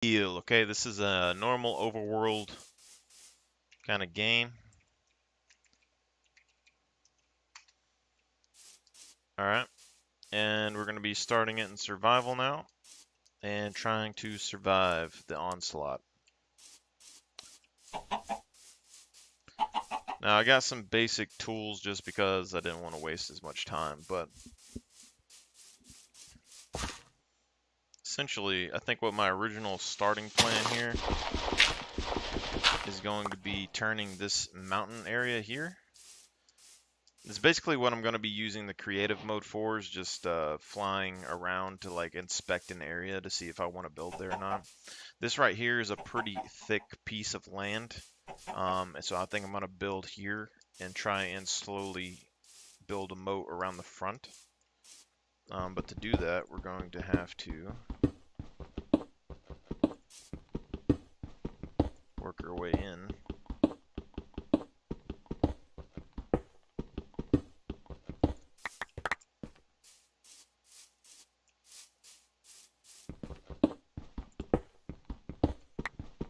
Deal. Okay, this is a normal overworld kind of game. Alright, and we're going to be starting it in survival now and trying to survive the onslaught. Now, I got some basic tools just because I didn't want to waste as much time, but essentially, I think what my original starting plan here is going to be turning this mountain area here. It's basically what I'm going to be using the creative mode for, is just flying around to like inspect an area to see if I want to build there or not. This right here is a pretty thick piece of land, and so I think I'm going to build here and try and slowly build a moat around the front. But to do that, we're going to have to work our way in.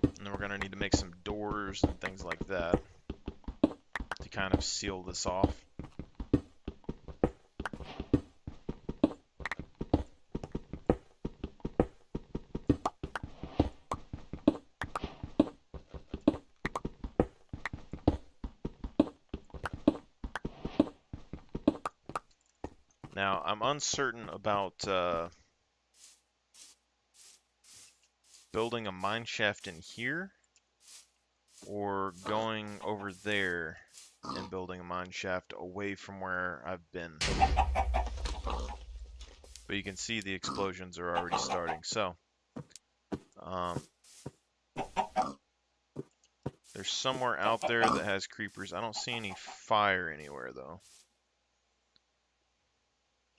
And then we're going to need to make some doors and things like that to kind of seal this off. Now, I'm uncertain about building a mine shaft in here or going over there and building a mine shaft away from where I've been. But you can see the explosions are already starting. So, there's somewhere out there that has creepers. I don't see any fire anywhere, though.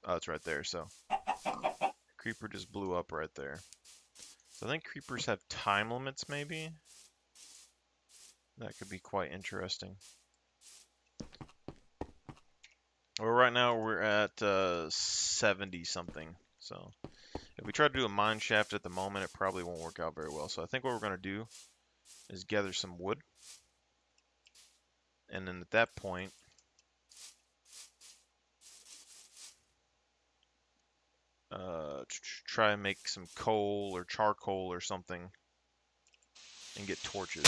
Oh, it's right there, so. Creeper just blew up right there. So I think creepers have time limits, maybe? That could be quite interesting. Well, right now we're at 70-something. So if we try to do a mine shaft at the moment, it probably won't work out very well. So I think what we're going to do is gather some wood. And then at that point, try and make some coal or charcoal or something and get torches.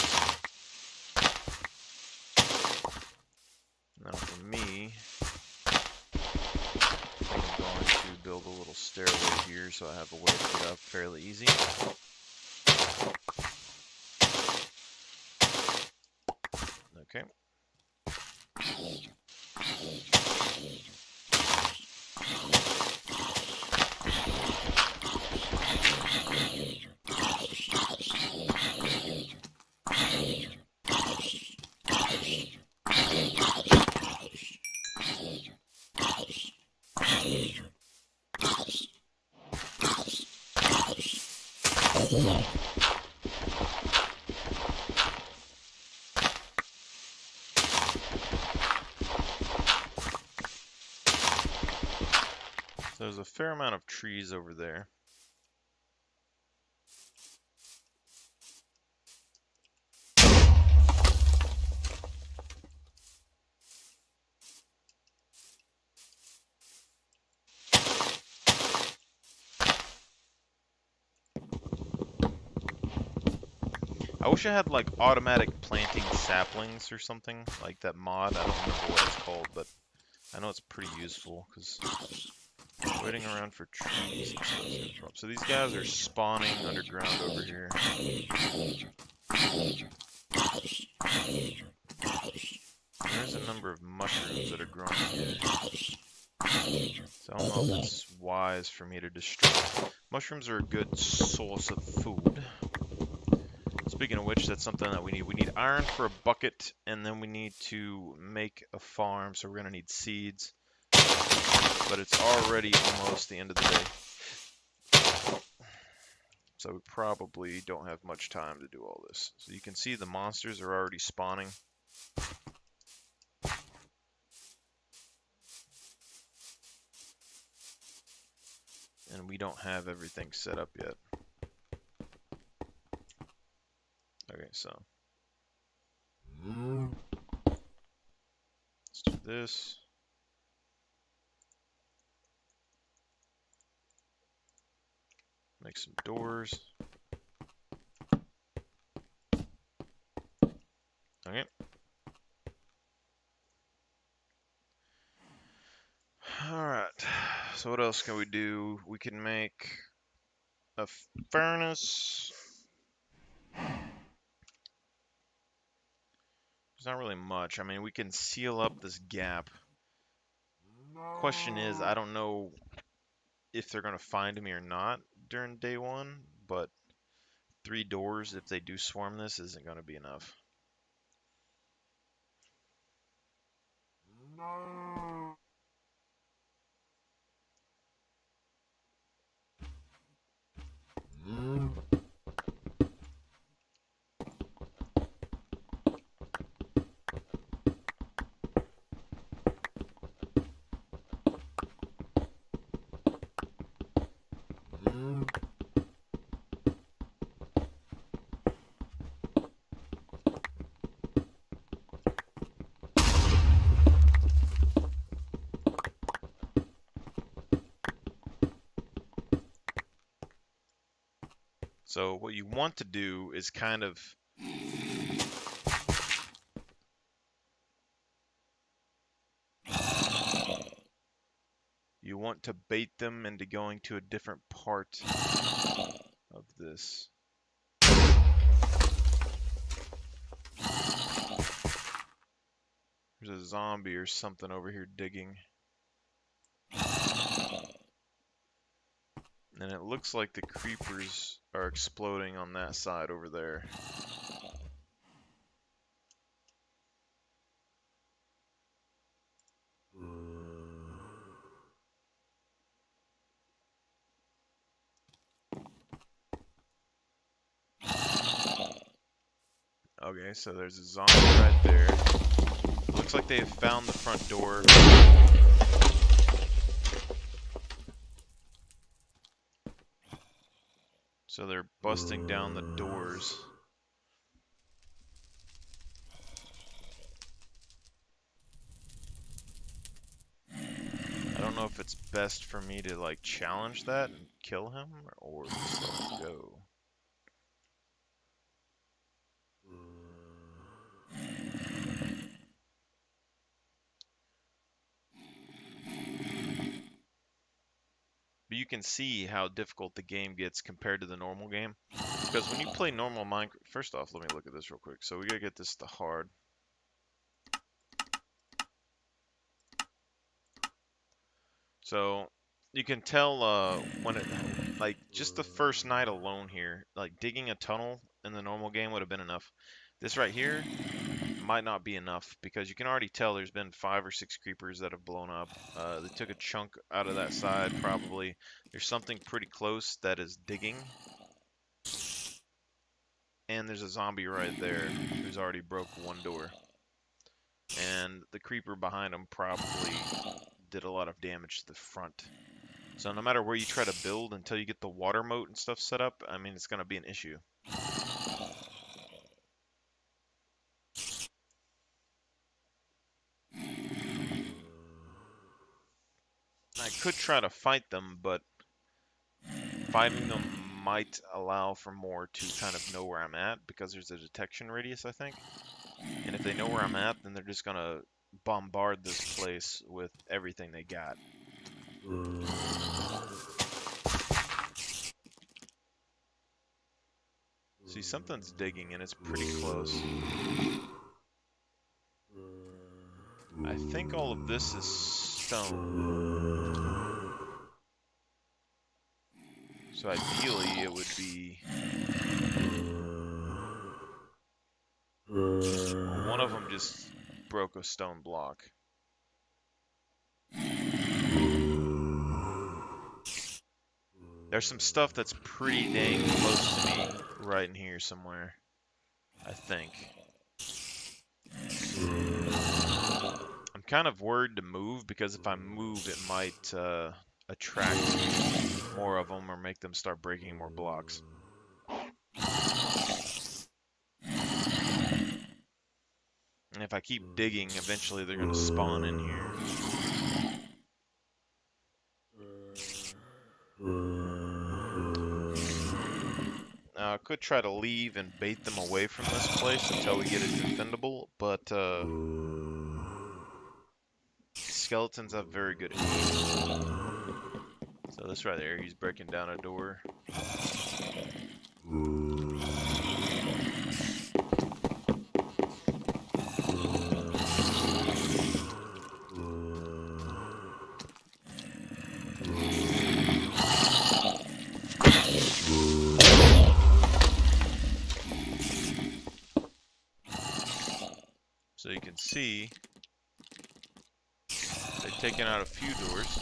Now for me, I think I'm going to build a little stairway here so I have a way to get up fairly easy. Okay. So there's a fair amount of trees over there. I wish I had like automatic planting saplings or something, like that mod. I don't remember what it's called, but I know it's pretty useful because waiting around for trees. So these guys are spawning underground over here. There's a number of mushrooms that are growing here. So I don't know if it's wise for me to destroy. Mushrooms are a good source of food. Speaking of which, that's something that we need. We need iron for a bucket, and then we need to make a farm, so we're going to need seeds. But it's already almost the end of the day. So we probably don't have much time to do all this. So you can see the monsters are already spawning. And we don't have everything set up yet. Okay, so let's do this. Make some doors. Okay. Alright. So what else can we do? We can make a furnace. There's not really much. I mean, we can seal up this gap. Question is, I don't know if they're going to find me or not during day one, but 3 doors, if they do swarm this, isn't going to be enough. So what you want to do is kind of you want to bait them into going to a different part of this. There's a zombie or something over here digging. And it looks like the creepers are exploding on that side over there. Okay, so there's a zombie right there. Looks like they have found the front door. So they're busting down the doors. I don't know if it's best for me to like challenge that and kill him or just let him go. But you can see how difficult the game gets compared to the normal game. Because when you play normal Minecraft, first off, let me look at this real quick. So we gotta get this to hard. So you can tell when it, like just the first night alone here, like digging a tunnel in the normal game would have been enough. This right here might not be enough because you can already tell there's been 5 or 6 creepers that have blown up. They took a chunk out of that side probably. There's something pretty close that is digging. And there's a zombie right there who's already broke 1 door. And the creeper behind him probably did a lot of damage to the front. So no matter where you try to build until you get the water moat and stuff set up, I mean, it's going to be an issue. I could try to fight them, but fighting them might allow for more to kind of know where I'm at because there's a detection radius, I think. And if they know where I'm at, then they're just going to bombard this place with everything they got. See, something's digging and it's pretty close. I think all of this is stone. So ideally it would be... One of them just broke a stone block. There's some stuff that's pretty dang close to me right in here somewhere, I think. I'm kind of worried to move because if I move it might attract more of them or make them start breaking more blocks. And if I keep digging, eventually they're gonna spawn in here. Now, I could try to leave and bait them away from this place until we get it defendable, but skeletons have very good aim. So this right there, he's breaking down a door. So you can see, they've taken out a few doors.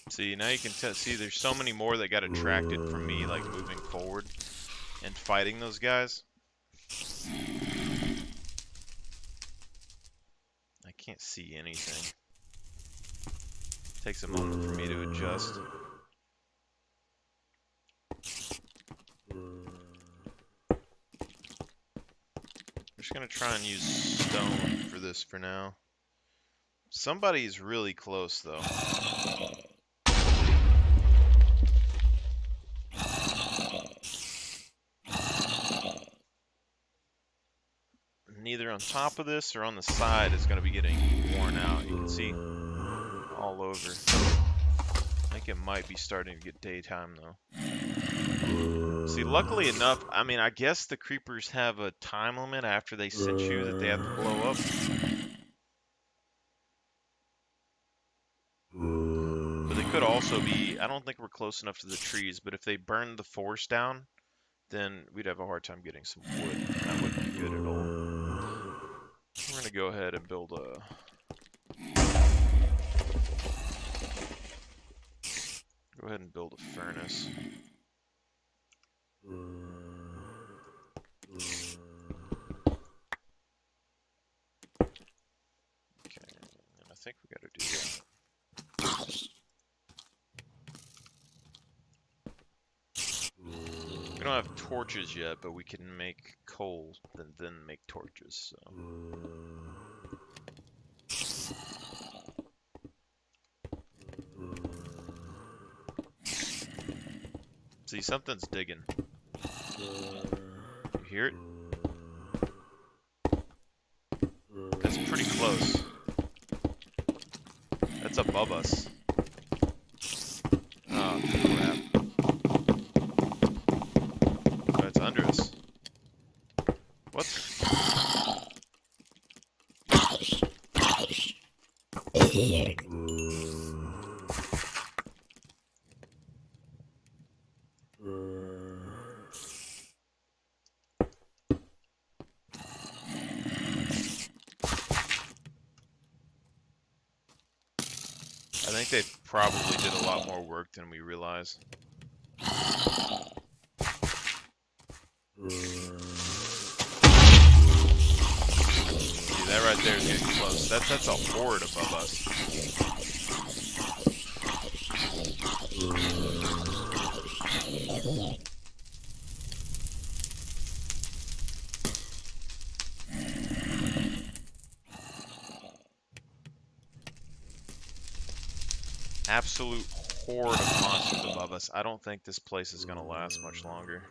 See, now you can see there's so many more that got attracted from me, like, moving forward and fighting those guys. I can't see anything. Takes a moment for me to adjust. I'm just gonna try and use stone for this for now. Somebody's really close, though. Either on top of this or on the side is going to be getting worn out. You can see all over. I think it might be starting to get daytime though. See, luckily enough, I mean, I guess the creepers have a time limit after they sense you that they have to blow up. But they could also be, I don't think we're close enough to the trees, but if they burn the forest down, then we'd have a hard time getting some wood. That wouldn't be good at all. We're going to go ahead and build a... Go ahead and build a furnace. Okay, and I think we got to do that. We don't have torches yet, but we can make coal and then make torches, so... See, something's digging. You hear it? That's pretty close. That's above us. Oh, crap. Oh, it's under us. What? I think they probably did a lot more work than we realize. See, that right there is getting close. That's a horde above us. Absolute horde of monsters above us. I don't think this place is going to last much longer.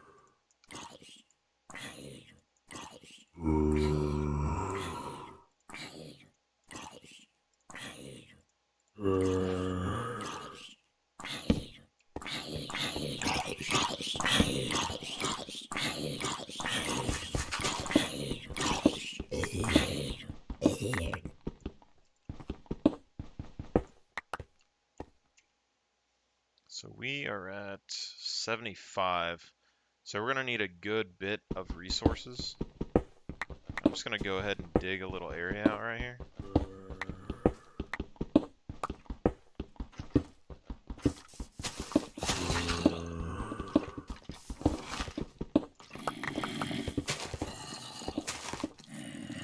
So we are at 75. So we're going to need a good bit of resources. I'm just gonna go ahead and dig a little area out right here.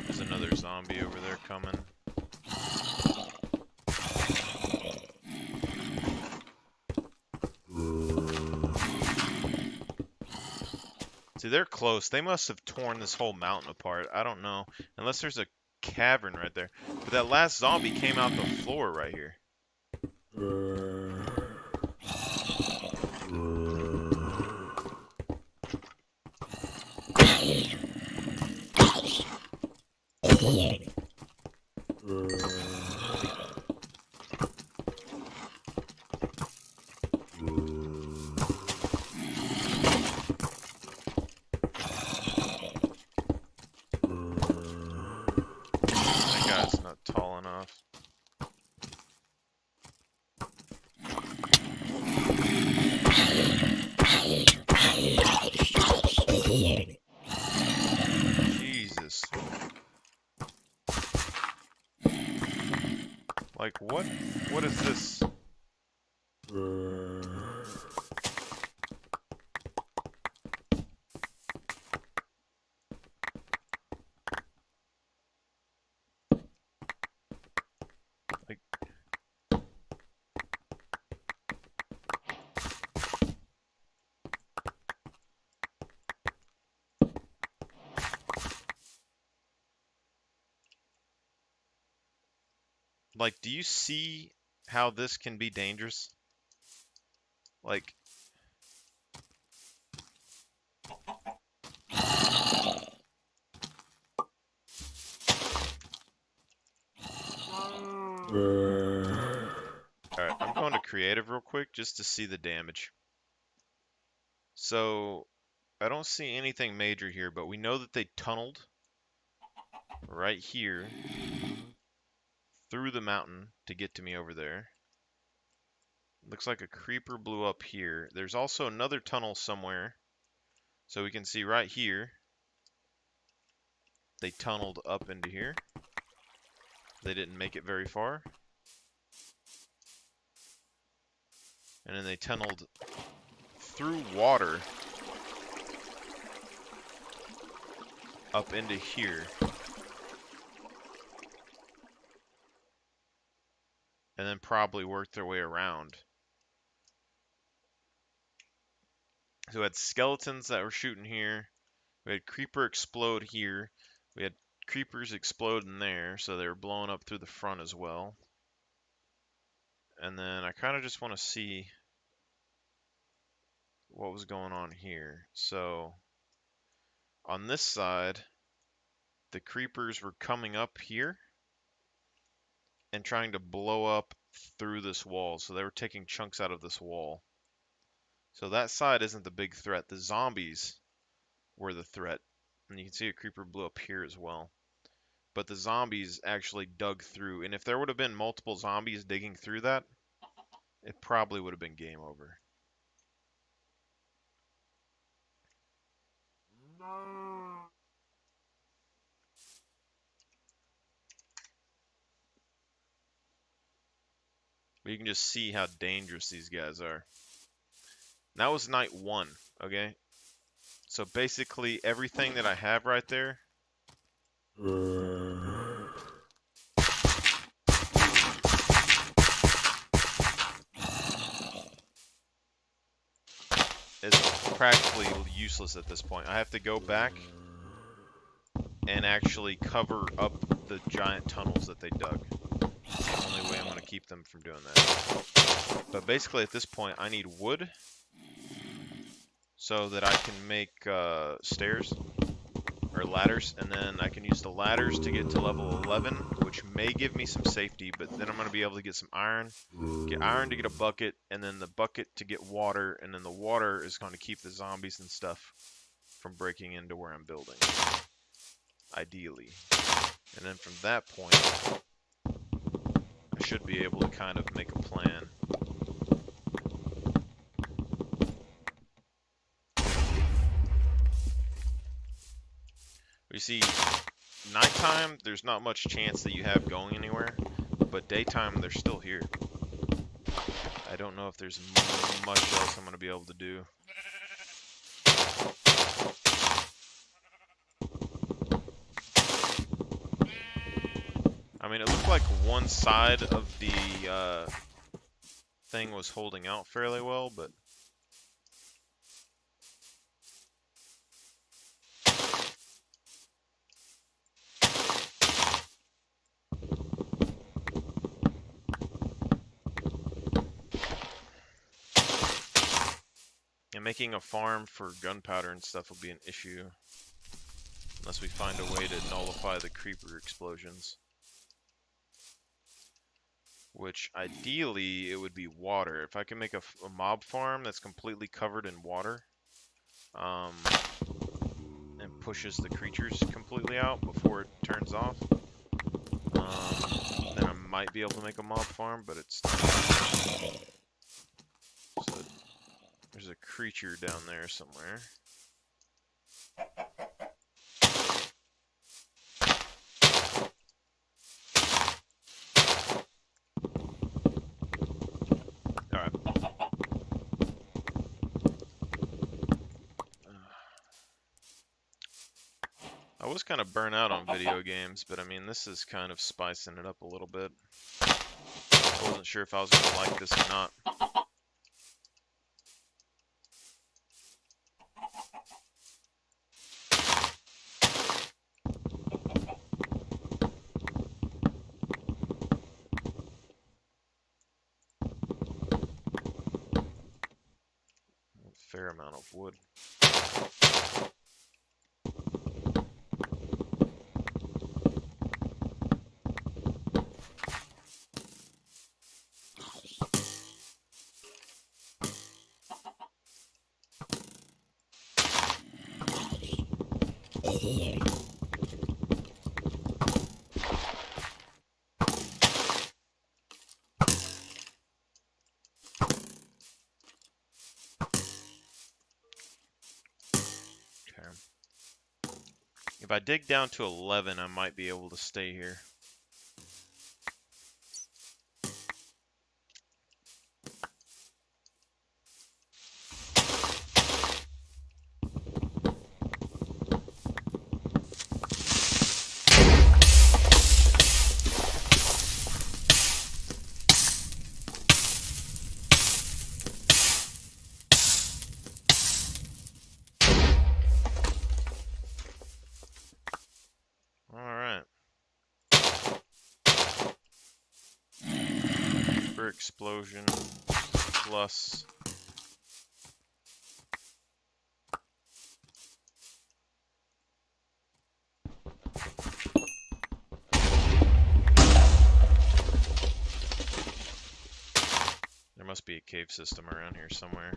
There's another zombie over there coming. See, they're close. They must have torn this whole mountain apart. I don't know. Unless there's a cavern right there. But that last zombie came out the floor right here. That guy's not tall enough. Jesus. Like, what? What is this? Like, do you see how this can be dangerous? Like, alright, I'm going to creative real quick just to see the damage. So, I don't see anything major here, but we know that they tunneled right here through the mountain to get to me over there. Looks like a creeper blew up here. There's also another tunnel somewhere. So we can see right here, they tunneled up into here. They didn't make it very far. And then they tunneled through water up into here. And then probably worked their way around. So we had skeletons that were shooting here. We had creeper explode here. We had creepers explode in there, so they were blowing up through the front as well. And then I kind of just want to see what was going on here. So on this side, the creepers were coming up here and trying to blow up through this wall. So they were taking chunks out of this wall. So that side isn't the big threat. The zombies were the threat. And you can see a creeper blew up here as well. But the zombies actually dug through. And if there would have been multiple zombies digging through that, it probably would have been game over. But you can just see how dangerous these guys are. That was night 1, okay? So basically everything that I have right there is practically useless at this point. I have to go back and actually cover up the giant tunnels that they dug. It's the only way I'm going to keep them from doing that. But basically at this point I need wood so that I can make stairs or ladders, and then I can use the ladders to get to level 11, which may give me some safety, but then I'm going to be able to get some iron, get iron to get a bucket, and then the bucket to get water, and then the water is going to keep the zombies and stuff from breaking into where I'm building, ideally. And then from that point, I should be able to kind of make a plan. You see, nighttime, there's not much chance that you have going anywhere, but daytime, they're still here. I don't know if there's much else I'm going to be able to do. I mean, it looked like one side of the thing was holding out fairly well, but and making a farm for gunpowder and stuff will be an issue unless we find a way to nullify the creeper explosions. Which ideally it would be water. If I can make a mob farm that's completely covered in water, and pushes the creatures completely out before it turns off, then I might be able to make a mob farm, but it's not. So there's a creature down there somewhere. Alright. I was kind of burnt out on video games, but I mean, this is kind of spicing it up a little bit. I wasn't sure if I was going to like this or not. A fair amount of wood. If I dig down to 11, I might be able to stay here. Explosion plus there must be a cave system around here somewhere.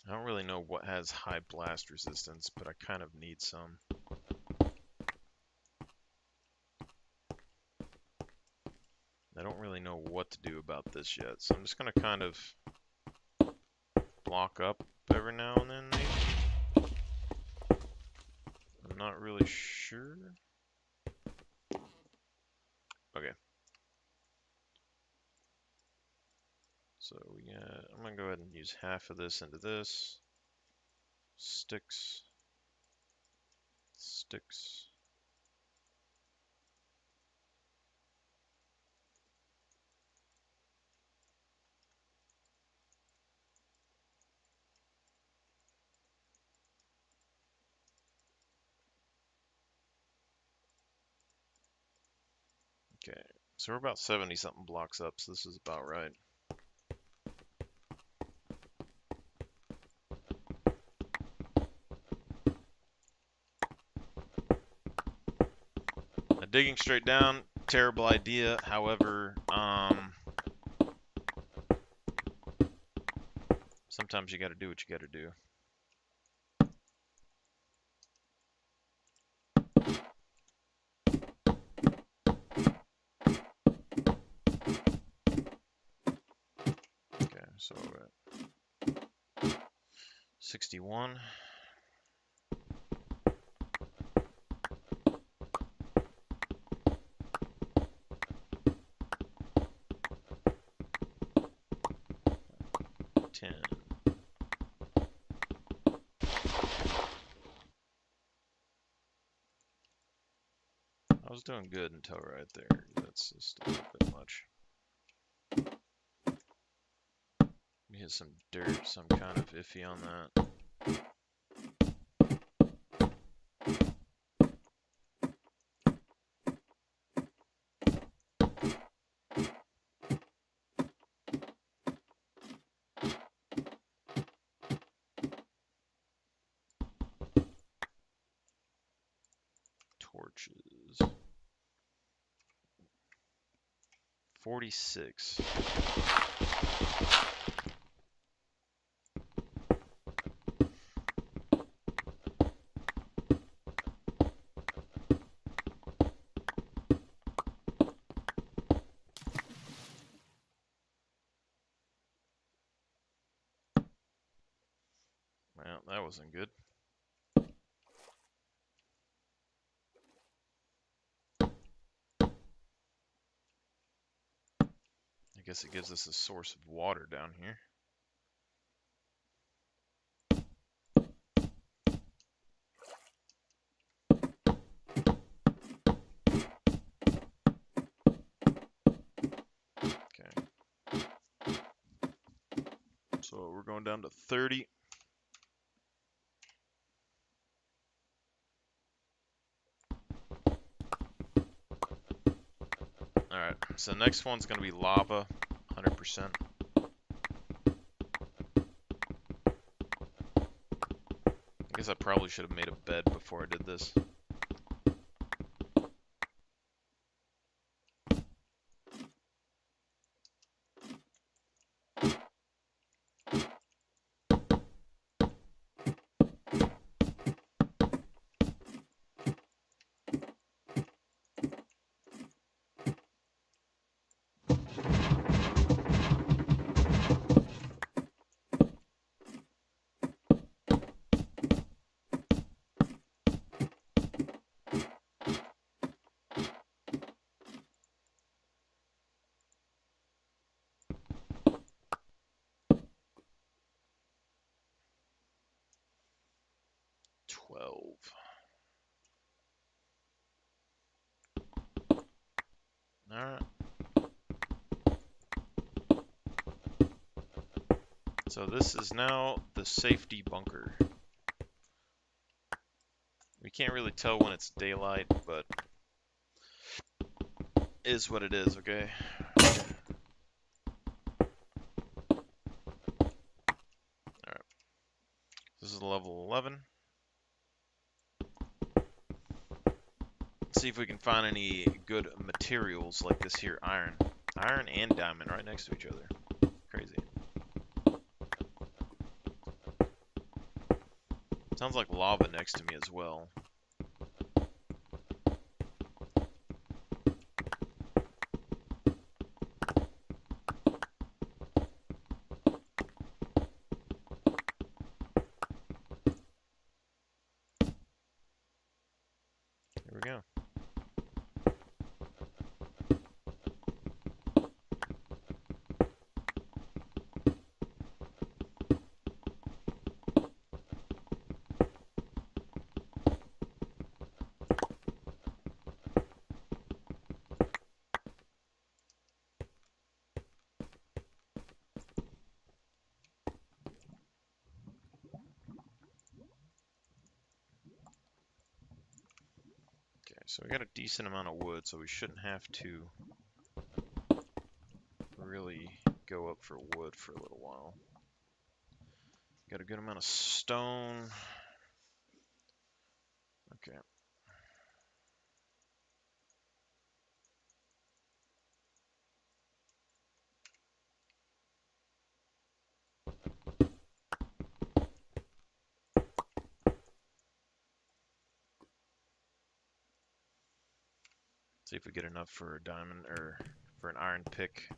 I don't really know what has high blast resistance, but I kind of need some. I don't really know what to do about this yet, so I'm just going to kind of block up every now and then, maybe. I'm not really sure. Okay. So I'm going to go ahead and use half of this into this. Sticks. Sticks. Okay, so we're about 70 something blocks up, so this is about right. Now digging straight down terrible idea. However, sometimes you got to do what you got to do. Okay, so we're at 61. I was doing good until right there. That's just a little bit much. We hit some dirt, so I'm kind of iffy on that. Torches. 46. Well, that wasn't good. I guess it gives us a source of water down here. Okay. So we're going down to 30. Alright, so the next one's going to be lava, 100%. I guess I probably should have made a bed before I did this. Alright. So this is now the safety bunker. We can't really tell when it's daylight, but is what it is, okay? Alright. This is level 11. Let's see if we can find any good materials like this here iron. Iron and diamond right next to each other. Crazy. Sounds like lava next to me as well. Here we go. So we got a decent amount of wood, so we shouldn't have to really go up for wood for a little while. Got a good amount of stone. Okay. See if we get enough for a diamond or for an iron pick.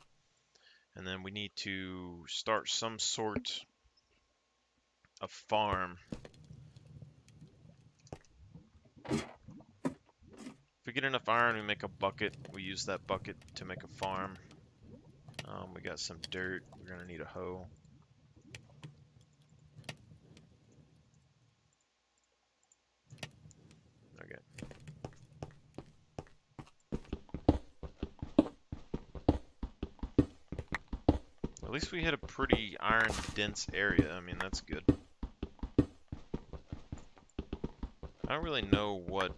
And then we need to start some sort of farm. If we get enough iron, we make a bucket. We use that bucket to make a farm. We got some dirt. We're gonna need a hoe. Okay. At least we hit a pretty iron dense area. I mean, that's good. I don't really know what,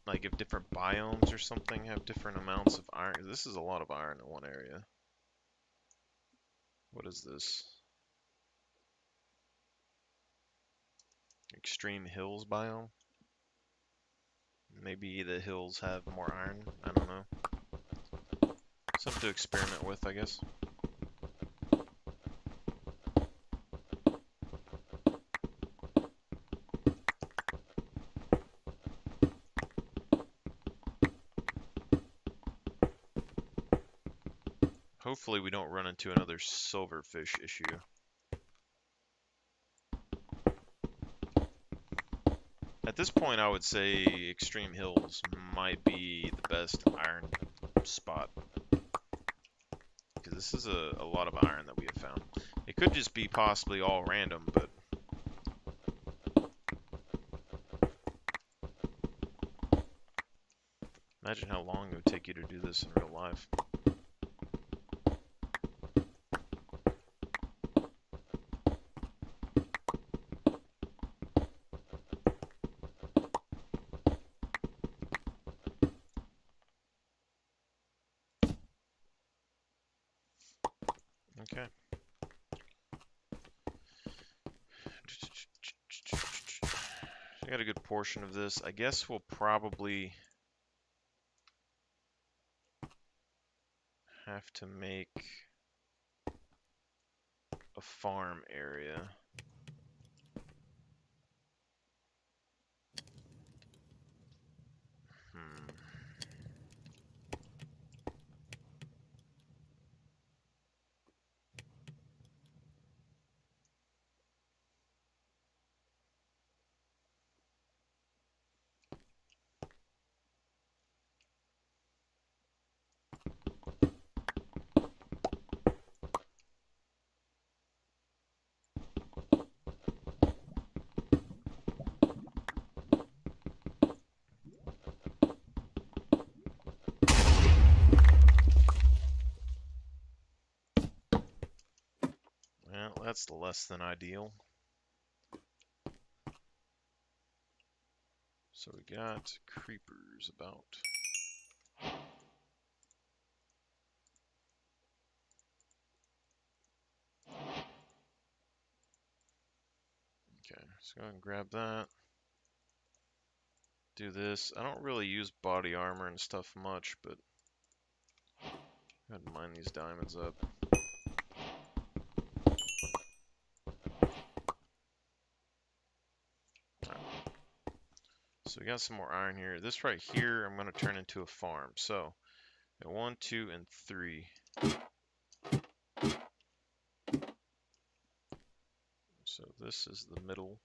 like if different biomes or something have different amounts of iron. This is a lot of iron in one area. What is this? Extreme hills biome? Maybe the hills have more iron. I don't know. Something to experiment with, I guess. Hopefully we don't run into another silverfish issue. At this point, I would say Extreme Hills might be the best iron spot. Because this is a lot of iron that we have found. It could just be possibly all random, but... Imagine how long it would take you to do this in real life. Okay. I got a good portion of this. I guess we'll probably have to make a farm area. Well, that's less than ideal. So we got creepers about. Okay, let's go ahead and grab that. Do this. I don't really use body armor and stuff much, but go ahead and mine these diamonds up. So we got some more iron here. This right here, I'm going to turn into a farm. So, 1, 2, and 3. So this is the middle.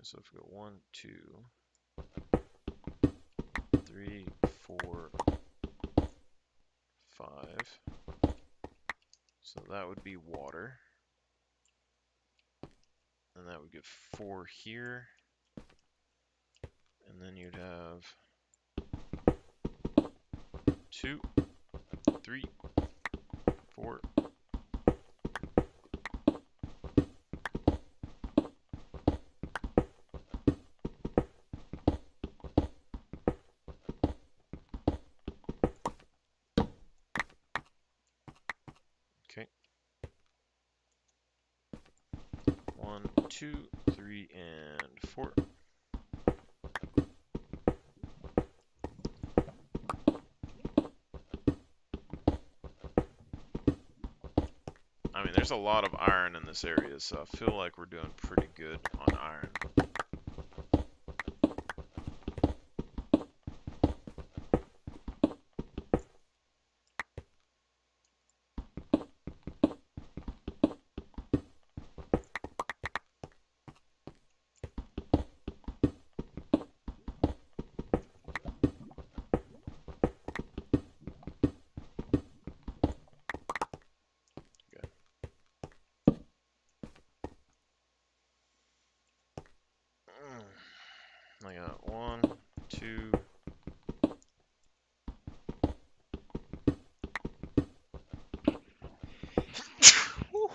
So if we go 1, 2, 3, 4, 5. So that would be water. And that would give 4 here. And then you'd have 2, 3, 4. Okay. 1, 2, 3, and 4. I I mean, there's a lot of iron in this area, so I feel like we're doing pretty good on iron. I got 1, 2. Whew.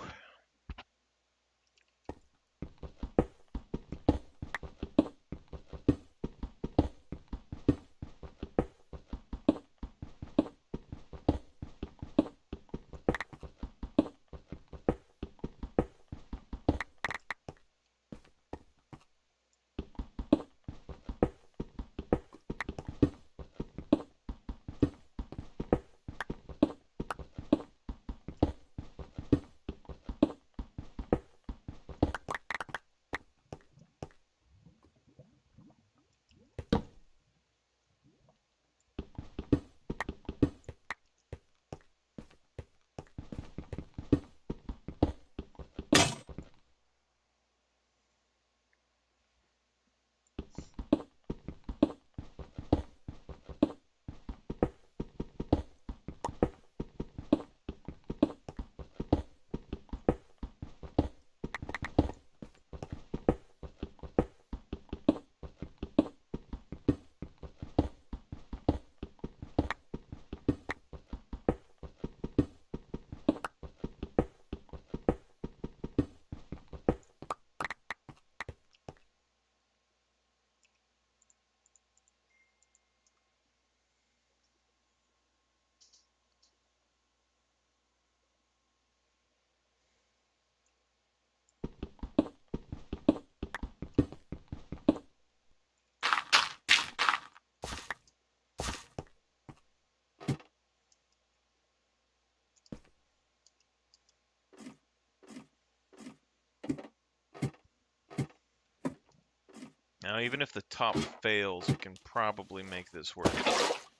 Now, even if the top fails, we can probably make this work.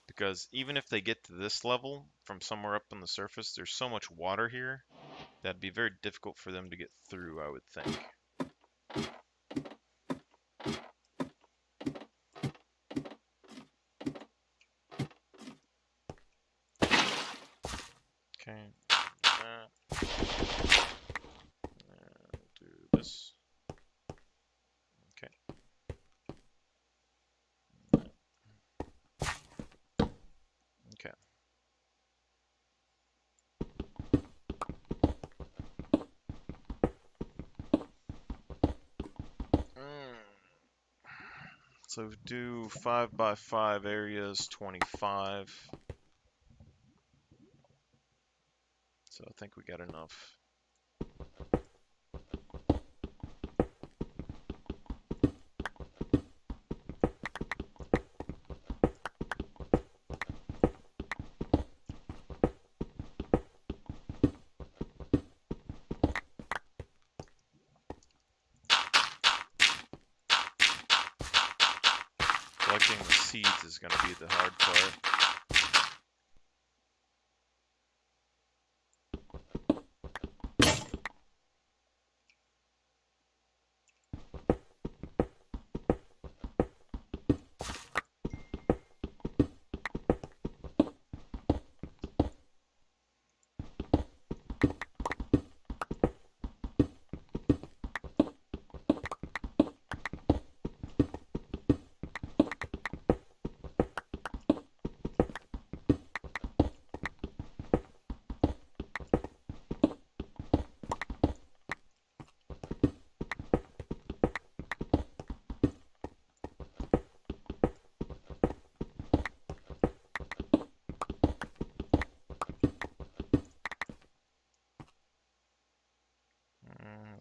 Because even if they get to this level from somewhere up on the surface, there's so much water here that'd be very difficult for them to get through, I would think. Okay, that. And do this. Okay. Okay. So do 5 by 5 areas, 25. So I think we got enough. Collecting the seeds is going to be the hard part.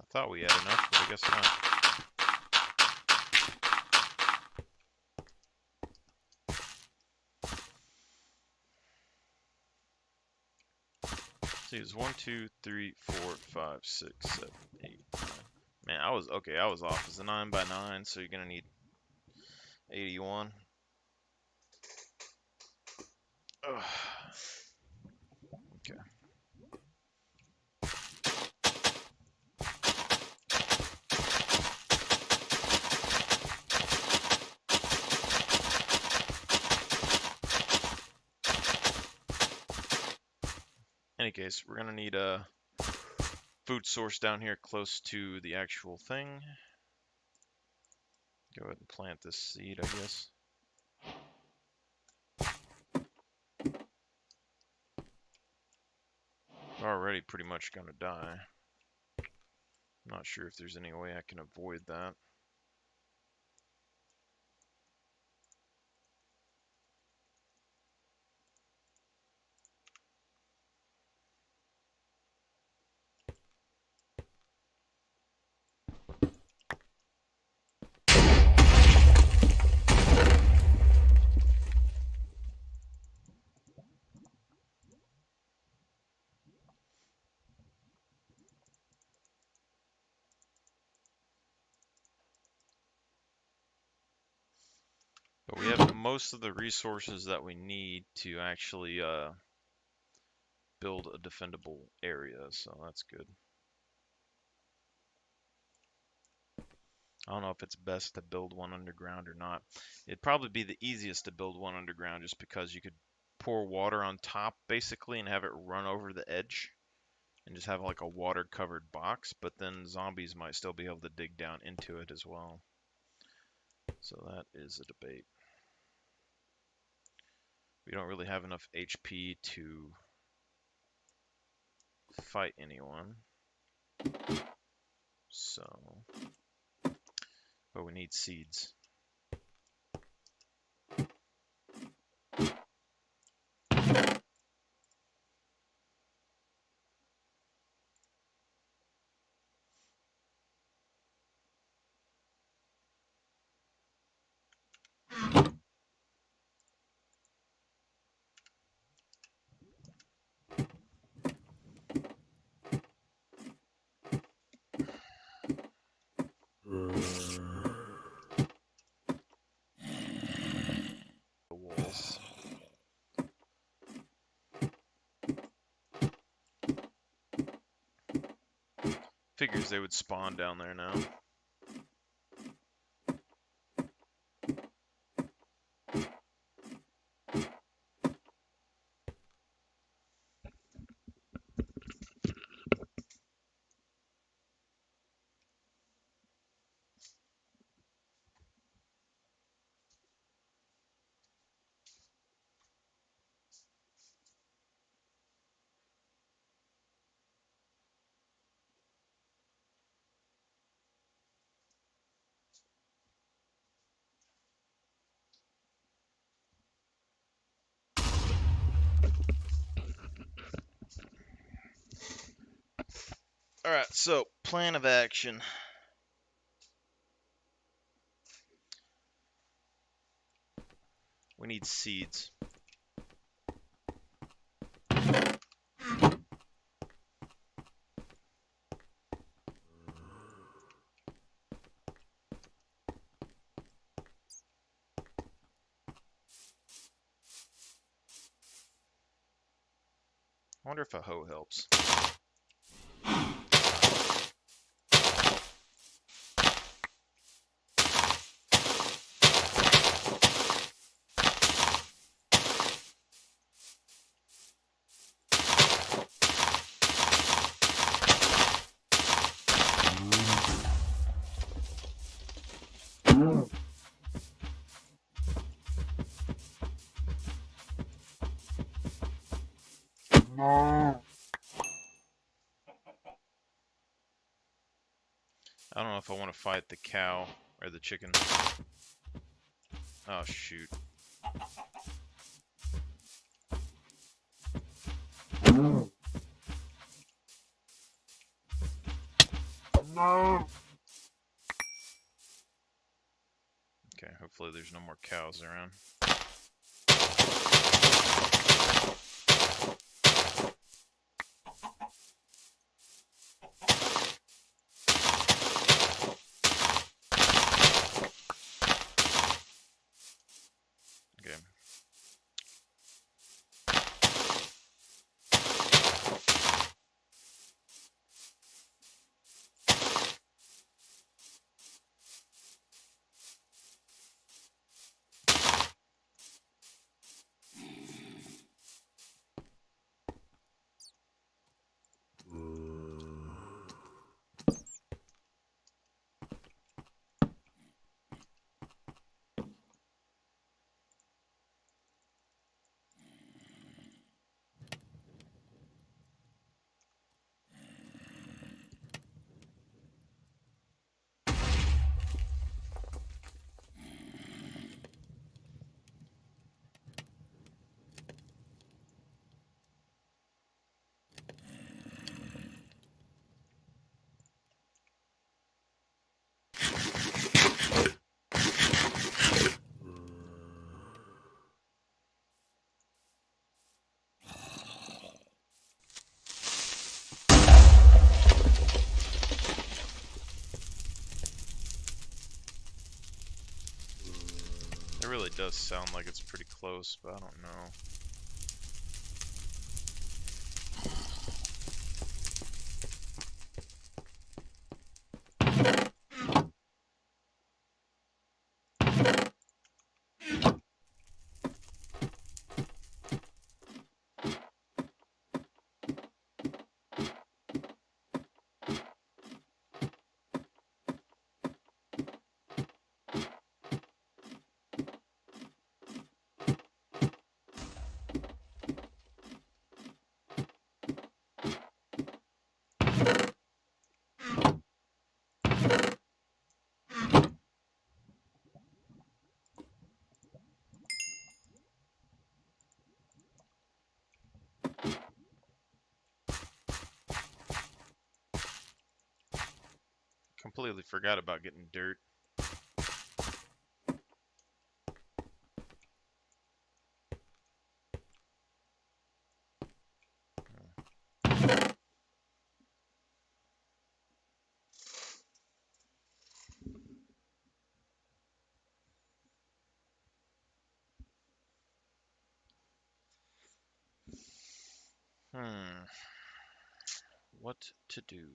I thought we had enough, but I guess not. See, it's 1, 2, 3, 4, 5, 6, 7, 8, 9. Man, I was okay. I was off. It's a 9 by 9, so you're gonna need 81. Ugh. Okay. Any case, we're gonna need a food source down here close to the actual thing. Go ahead and plant this seed, I guess. Already pretty much gonna die. I'm not sure if there's any way I can avoid that. But we have most of the resources that we need to actually build a defendable area, so that's good. I don't know if it's best to build one underground or not. It'd probably be the easiest to build one underground just because you could pour water on top basically and have it run over the edge and just have like a water covered box, but then zombies might still be able to dig down into it as well. So that is a debate. We don't really have enough HP to fight anyone. So, but we need seeds. The walls. Figures they would spawn down there now. Alright, so plan of action. We need seeds. I wonder if a hoe helps. I don't know if I want to fight the cow or the chicken. Oh, shoot. No. Okay, hopefully there's no more cows around. does sound like it's pretty close, but I don't know. Completely forgot about getting dirt. What to do?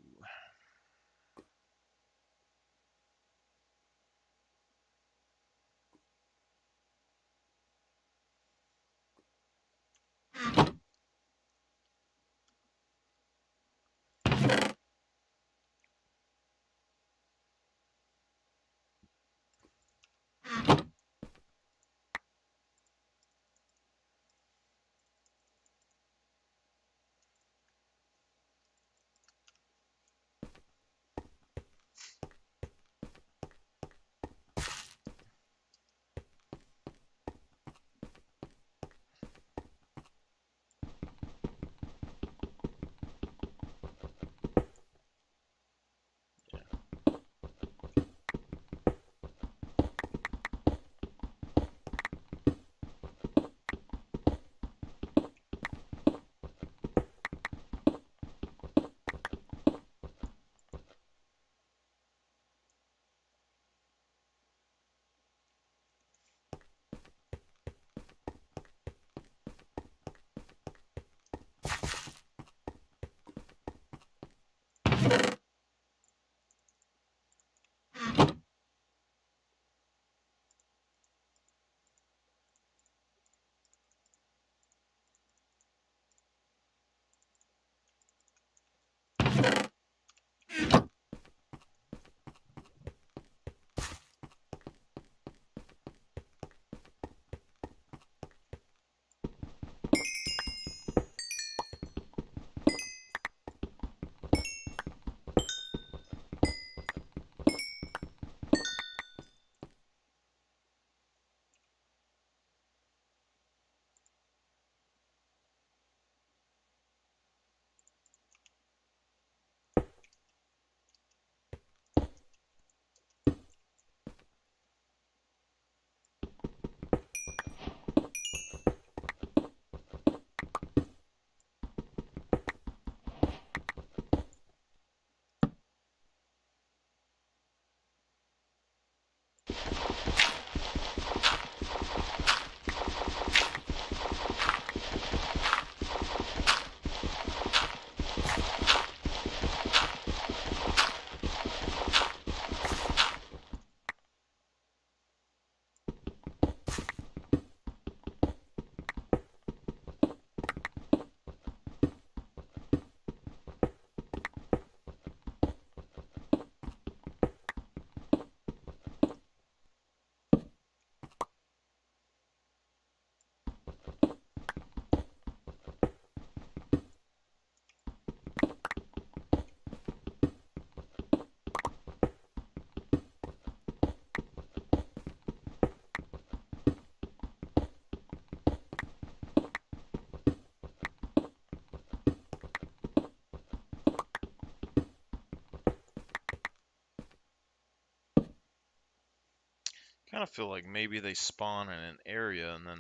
Kind of feel like maybe they spawn in an area and then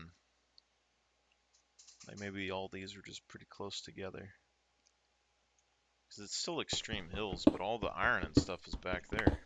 like maybe all these are just pretty close together. Because it's still extreme hills, but all the iron and stuff is back there.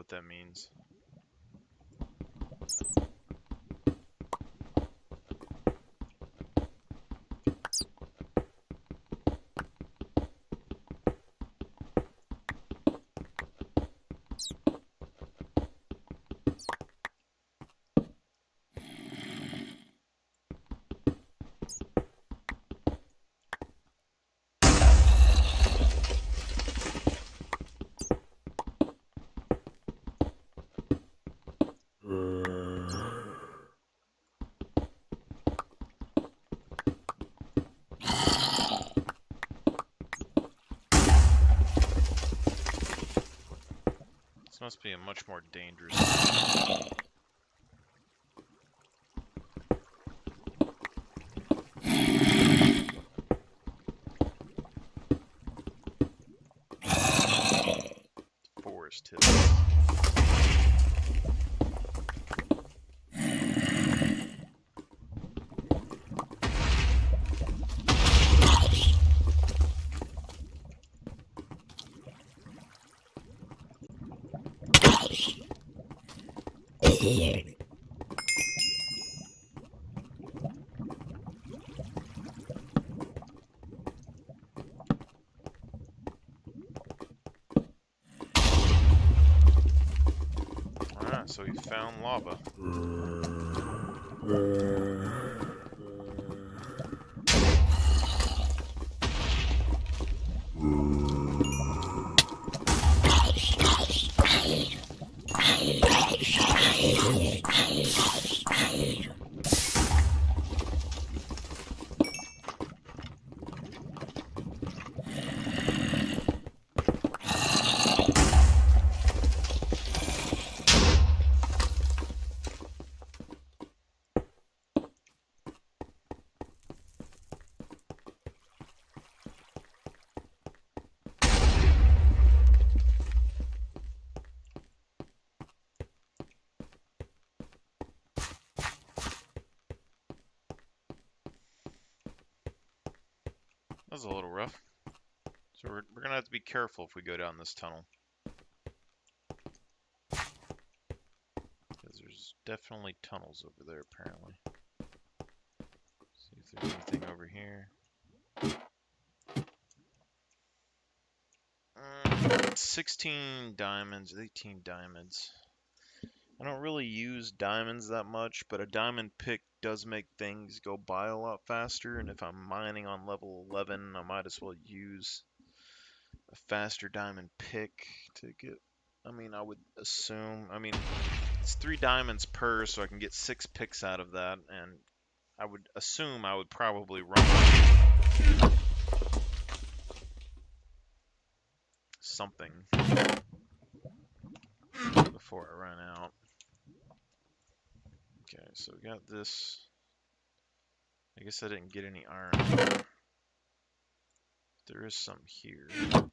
what that means. This must be a much more dangerous. Forest hill. So he found lava. That was a little rough. So we're gonna have to be careful if we go down this tunnel. Because there's definitely tunnels over there, apparently. See if there's anything over here. 16 diamonds, 18 diamonds. I don't really use diamonds that much, but a diamond pick does make things go by a lot faster, and if I'm mining on level 11, I might as well use a faster diamond pick to get, I would assume, it's 3 diamonds per, so I can get 6 picks out of that, and I would assume I would probably run something before I run out. Okay, so we got this. I guess I didn't get any iron. There is some here. Go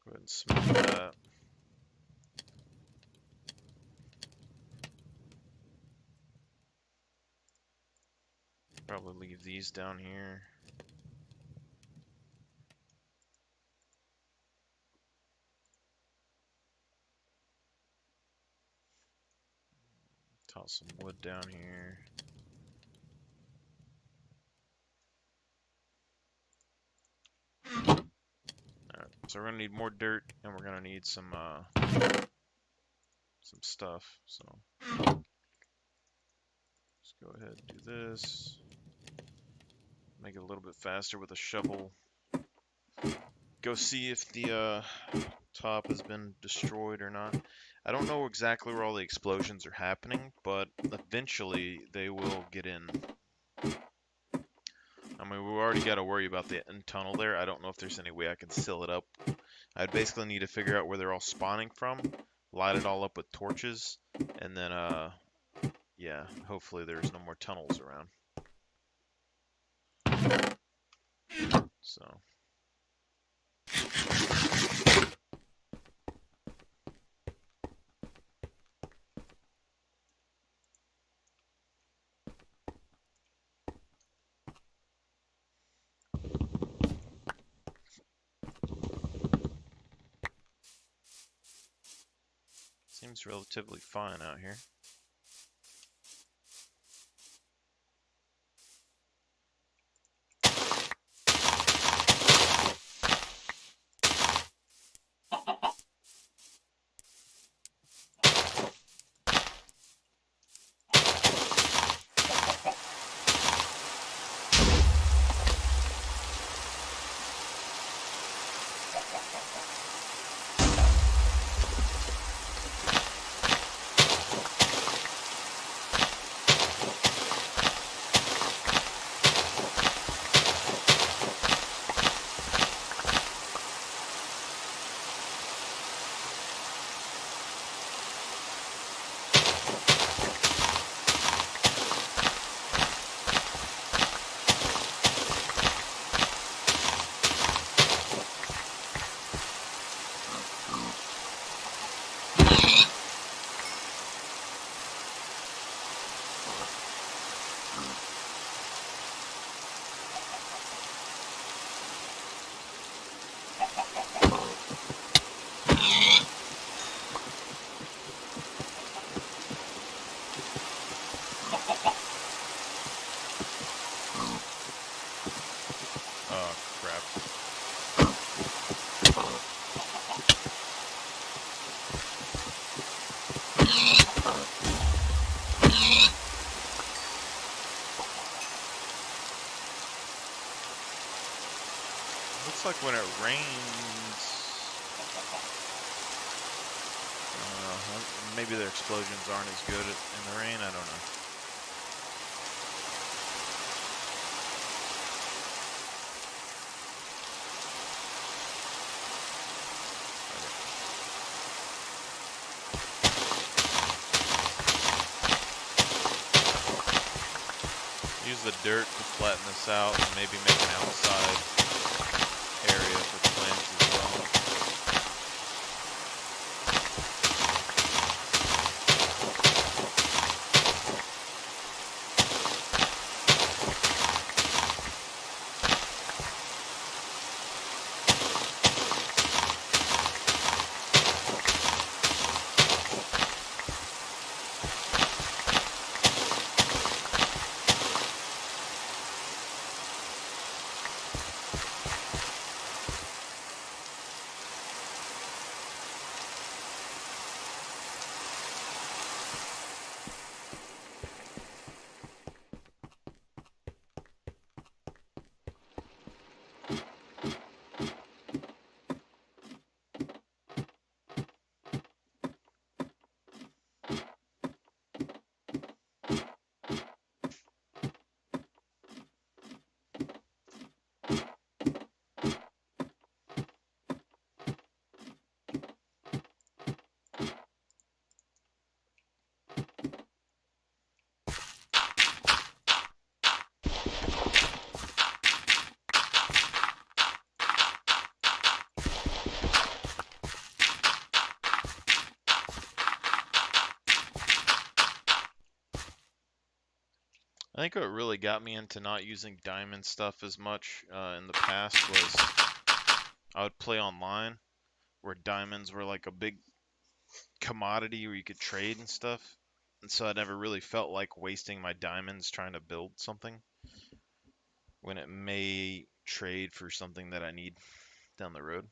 ahead and smelt that. Probably leave these down here. Toss some wood down here. Alright, so we're gonna need more dirt, and we're gonna need some stuff. So let's go ahead and do this. Make it a little bit faster with a shovel. Go see if the top has been destroyed or not. I don't know exactly where all the explosions are happening, but eventually they will get in. We've already got to worry about the end tunnel there. I don't know if there's any way I can seal it up. I'd basically need to figure out where they're all spawning from, light it all up with torches, and then, yeah, hopefully there's no more tunnels around. So. seems relatively fine out here. Oh, crap. Looks like when it rains, maybe the explosions aren't as good in the rain, I don't know. Use the dirt to flatten this out and maybe make an outside area for plants as well. I think what really got me into not using diamond stuff as much in the past was I would play online where diamonds were like a big commodity where you could trade and stuff. And so I never really felt like wasting my diamonds trying to build something when it may trade for something that I need down the road.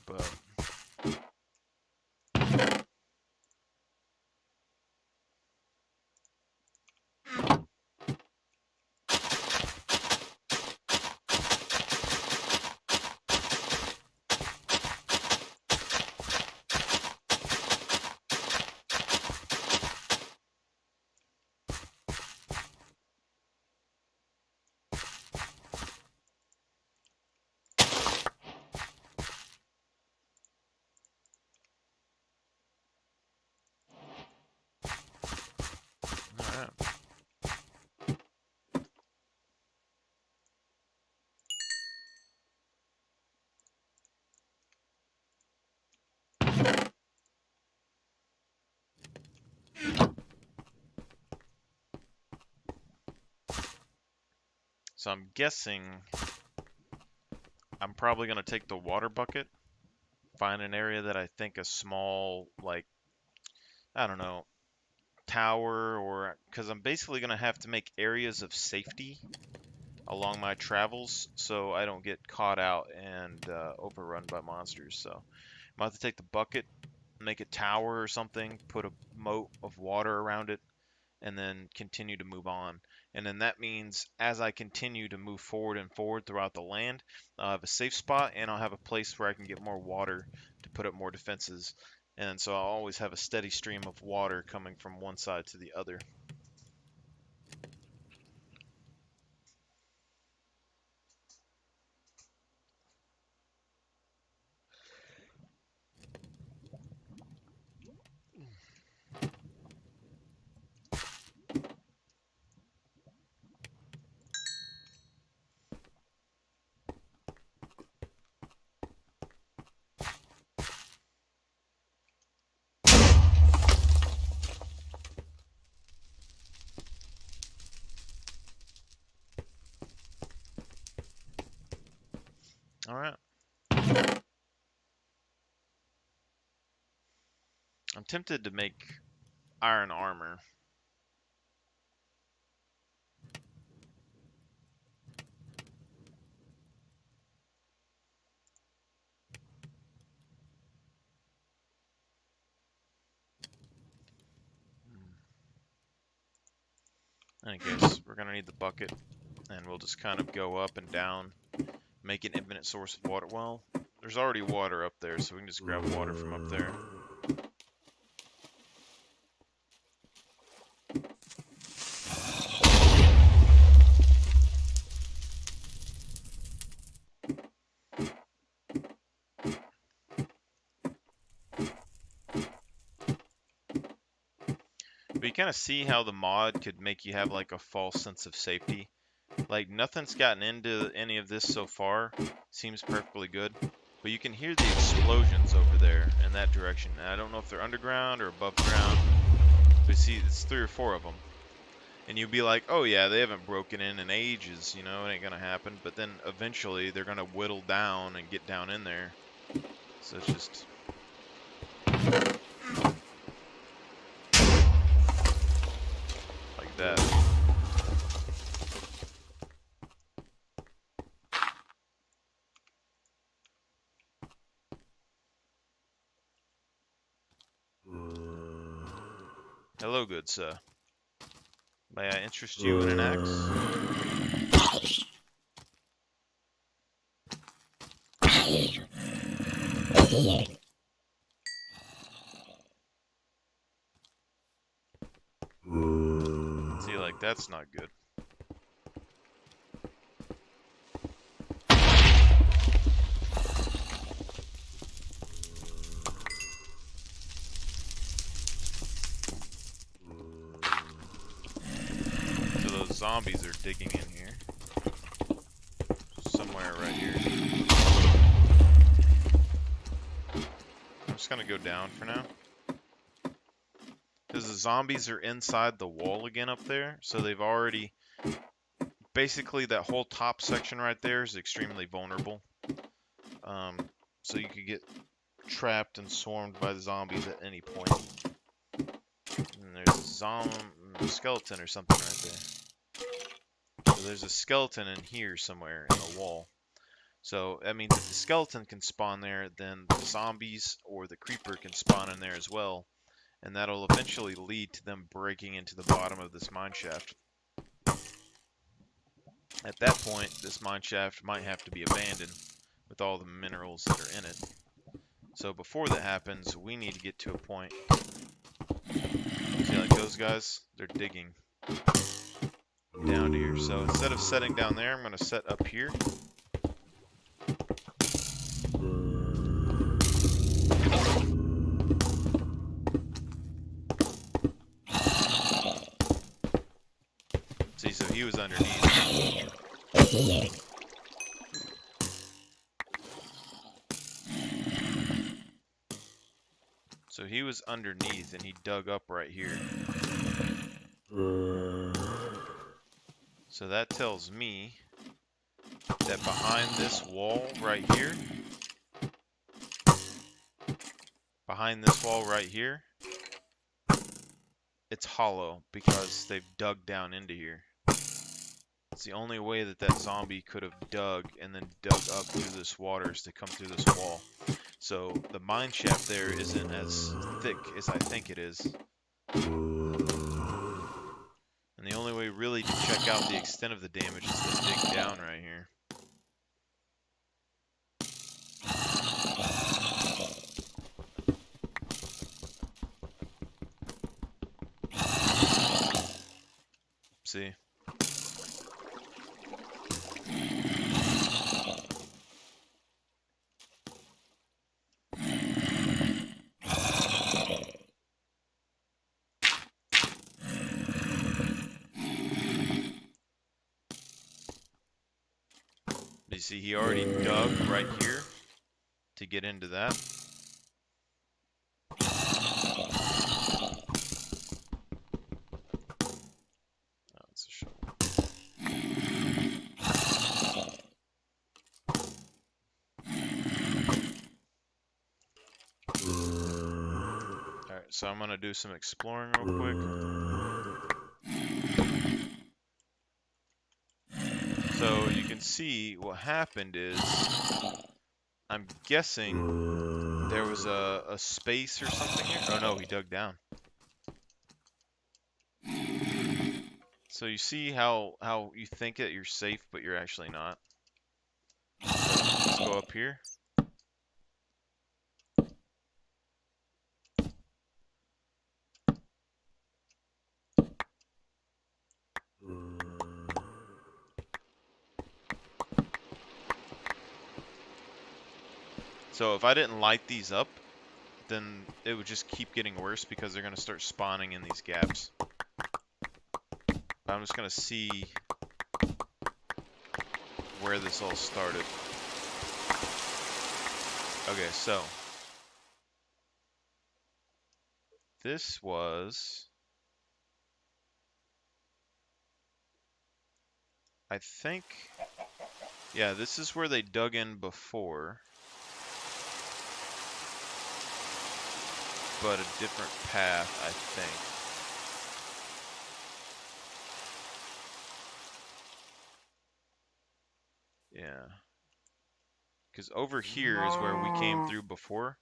But alright. So I'm guessing I'm probably going to take the water bucket find an area that I think a small, like, I don't know, tower, or because I'm basically going to have to make areas of safety along my travels so I don't get caught out and overrun by monsters. So I'm going to have to take the bucket, make a tower or something, put a moat of water around it, and then continue to move on. And then that means as I continue to move forward and forward throughout the land, I'll have a safe spot and I'll have a place where I can get more water to put up more defenses. And so I'll always have a steady stream of water coming from one side to the other. All right. I'm tempted to make iron armor. In any case, we're going to need the bucket, and we'll just kind of go up and down, make an infinite source of water. Well, there's already water up there, so we can just grab water from up there. But you kind of see how the mod could make you have like a false sense of safety. Like nothing's gotten into any of this so far. Seems perfectly good. But you can hear the explosions over there in that direction. And I don't know if they're underground or above ground. But see, it's 3 or 4 of them. And you'd be like, oh yeah, they haven't broken in ages, you know, it ain't gonna happen. But then eventually they're gonna whittle down and get down in there. So it's just... like that. Hello, good sir. May I interest you in an axe? See, like, that's not good. So those zombies are digging in here. Somewhere right here. I'm just gonna go down for now. Because the zombies are inside the wall again up there, so they've already... basically, that whole top section right there is extremely vulnerable. So you could get trapped and swarmed by the zombies at any point. And there's a skeleton or something right there. So there's a skeleton in here somewhere in the wall. So that means if the skeleton can spawn there, then the zombies or the creeper can spawn in there as well. And that'll eventually lead to them breaking into the bottom of this mine shaft. At that point, this mine shaft might have to be abandoned with all the minerals that are in it. So before that happens, we need to get to a point. See, like those guys, they're digging down here. So instead of setting down there, I'm going to set up here. See, so he was underneath. So he was underneath and he dug up right here. So that tells me that behind this wall right here behind this wall right here, it's hollow because they've dug down into here. It's the only way that that zombie could have dug and then dug up through this water is to come through this wall. So the mine shaft there isn't as thick as I think it is. And the only way really to check out the extent of the damage is to dig down right here. See? You see, he already dug right here to get into that. Oh, it's a shovel. Alright, so I'm gonna do some exploring real quick. So you can see what happened is, I'm guessing there was a space or something here. Oh no, he dug down. So you see how you think that you're safe, but you're actually not. So let's go up here. So if I didn't light these up, then it would just keep getting worse because they're going to start spawning in these gaps. But I'm just going to see where this all started. Okay, so this was, I think, yeah, this is where they dug in before, but a different path, I think. Yeah. Because over here is where we came through before.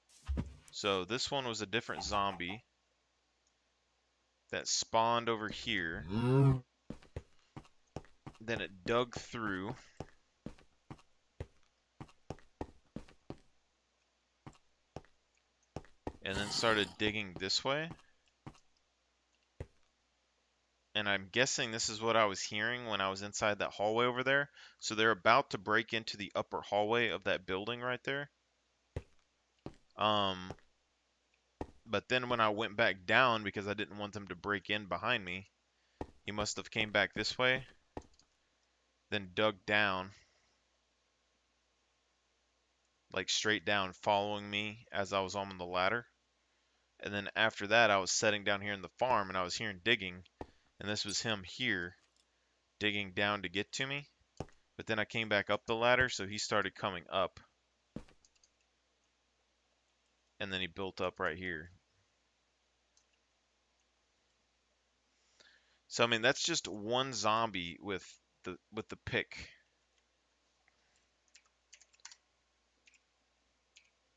So this one was a different zombie that spawned over here. Then it dug through. And then started digging this way. And I'm guessing this is what I was hearing when I was inside that hallway over there. So they're about to break into the upper hallway of that building right there. But then when I went back down, because I didn't want them to break in behind me, he must have came back this way, then dug down, like straight down, following me as I was on the ladder. And then after that, I was sitting down here in the farm, and I was hearing digging, and this was him here, digging down to get to me. But then I came back up the ladder, so he started coming up. And then he built up right here. So I mean, that's just one zombie with the pick.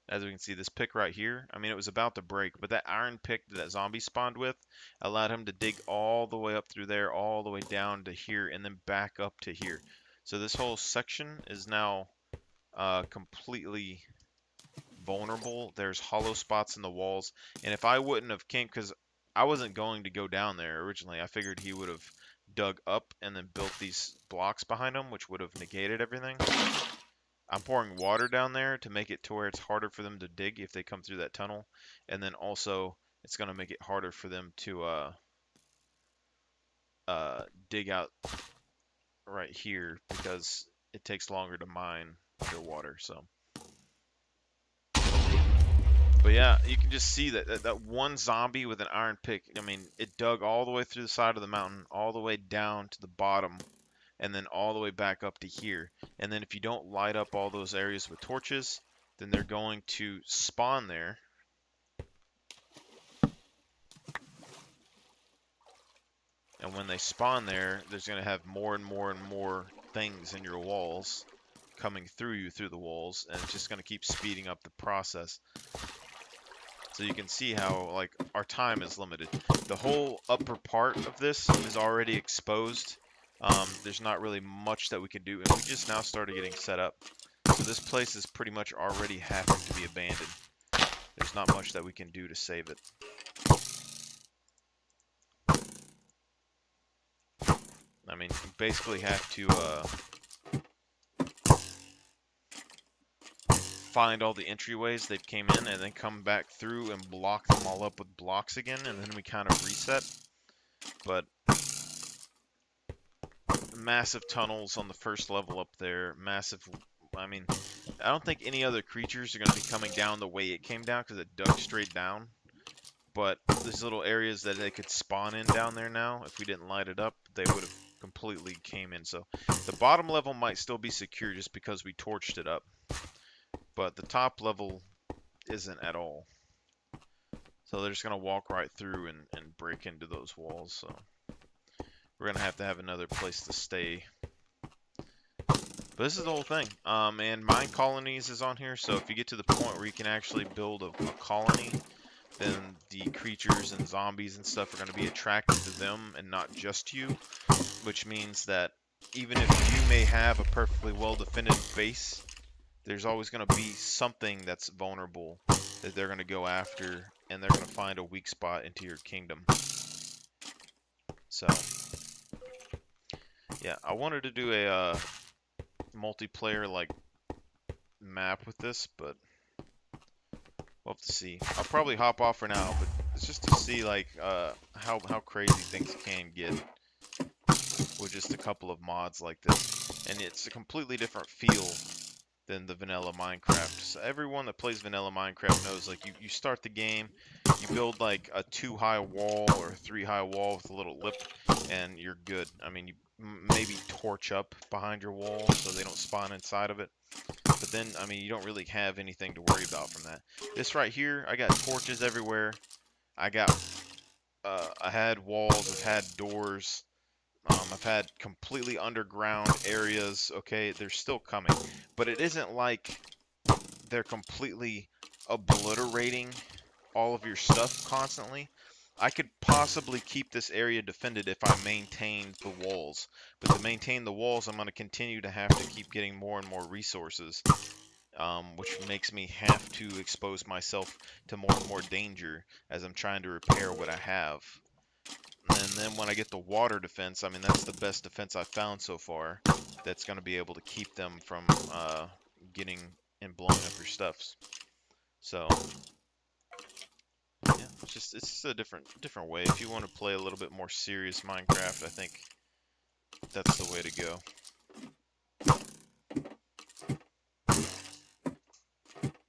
As we can see, this pick right here, I mean, it was about to break, but that iron pick that that zombie spawned with allowed him to dig all the way up through there, all the way down to here, and then back up to here. So this whole section is now completely vulnerable. There's hollow spots in the walls, and if I wouldn't have came, because I wasn't going to go down there originally, I figured he would have dug up and then built these blocks behind him, which would have negated everything. I'm pouring water down there to make it to where it's harder for them to dig if they come through that tunnel, and then also it's going to make it harder for them to dig out right here because it takes longer to mine underwater. So. But yeah, you can just see that one zombie with an iron pick, I mean, it dug all the way through the side of the mountain, all the way down to the bottom, and then all the way back up to here. And then if you don't light up all those areas with torches, then they're going to spawn there. And when they spawn there, there's going to have more and more and more things in your walls coming through you through the walls, and it's just going to keep speeding up the process. So you can see how, like, our time is limited. The whole upper part of this is already exposed. There's not really much that we can do, and we just now started getting set up. So this place is pretty much already having to be abandoned. There's not much that we can do to save it. I mean, you basically have to find all the entryways that came in and then come back through and block them all up with blocks again, and then we kind of reset. But massive tunnels on the first level up there, massive, I mean, I don't think any other creatures are going to be coming down the way it came down because it dug straight down. But there's little areas that they could spawn in down there now. If we didn't light it up, they would have completely came in. So the bottom level might still be secure just because we torched it up. But the top level isn't at all. So they're just going to walk right through and break into those walls. So we're going to have another place to stay. But this is the whole thing. And mine colonies is on here. So if you get to the point where you can actually build a colony, then the creatures and zombies and stuff are going to be attracted to them and not just you. Which means that even if you may have a perfectly well-defended base, there's always going to be something that's vulnerable that they're going to go after, and they're going to find a weak spot into your kingdom. So, yeah, I wanted to do a multiplayer like map with this, but we'll have to see. I'll probably hop off for now, but it's just to see like how crazy things can get with just a couple of mods like this, and it's a completely different feel than the vanilla Minecraft. So everyone that plays vanilla Minecraft knows, like, you start the game, you build like a 2-high wall or a 3-high wall with a little lip, and you're good. I mean, you maybe torch up behind your wall so they don't spawn inside of it. But then, I mean, you don't really have anything to worry about from that. This right here, I got torches everywhere. I had walls, I've had doors. I've had completely underground areas. Okay, they're still coming, but it isn't like they're completely obliterating all of your stuff constantly. I could possibly keep this area defended if I maintained the walls, but to maintain the walls, I'm going to continue to have to keep getting more and more resources, which makes me have to expose myself to more and more danger as I'm trying to repair what I have. And then when I get the water defense, I mean, that's the best defense I've found so far. That's going to be able to keep them from getting and blowing up your stuffs. So, yeah, it's just a different way. If you want to play a little bit more serious Minecraft, I think that's the way to go.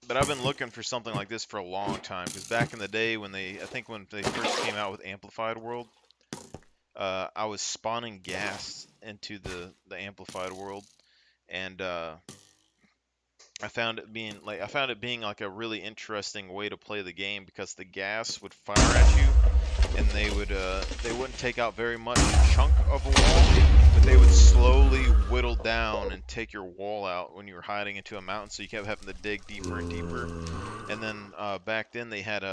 But I've been looking for something like this for a long time, because back in the day when I think when they first came out with Amplified World, I was spawning gas into the amplified world, and I found it being like a really interesting way to play the game, because the gas would fire at you, and they wouldn't take out very much chunk of a wall, but they would slowly whittle down and take your wall out when you were hiding into a mountain, so you kept having to dig deeper and deeper. And then back then they had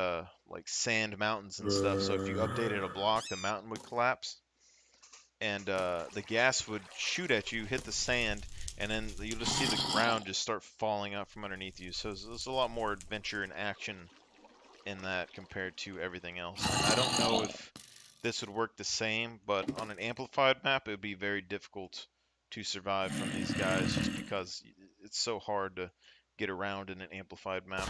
like sand mountains and stuff, so if you updated a block, the mountain would collapse. And the gas would shoot at you, hit the sand, and then you'll just see the ground just start falling out from underneath you. So there's a lot more adventure and action in that compared to everything else. And I don't know if this would work the same, but on an amplified map, it would be very difficult to survive from these guys, just because it's so hard to get around in an amplified map.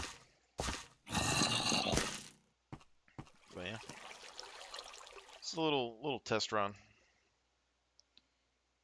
But yeah, it's a little test run.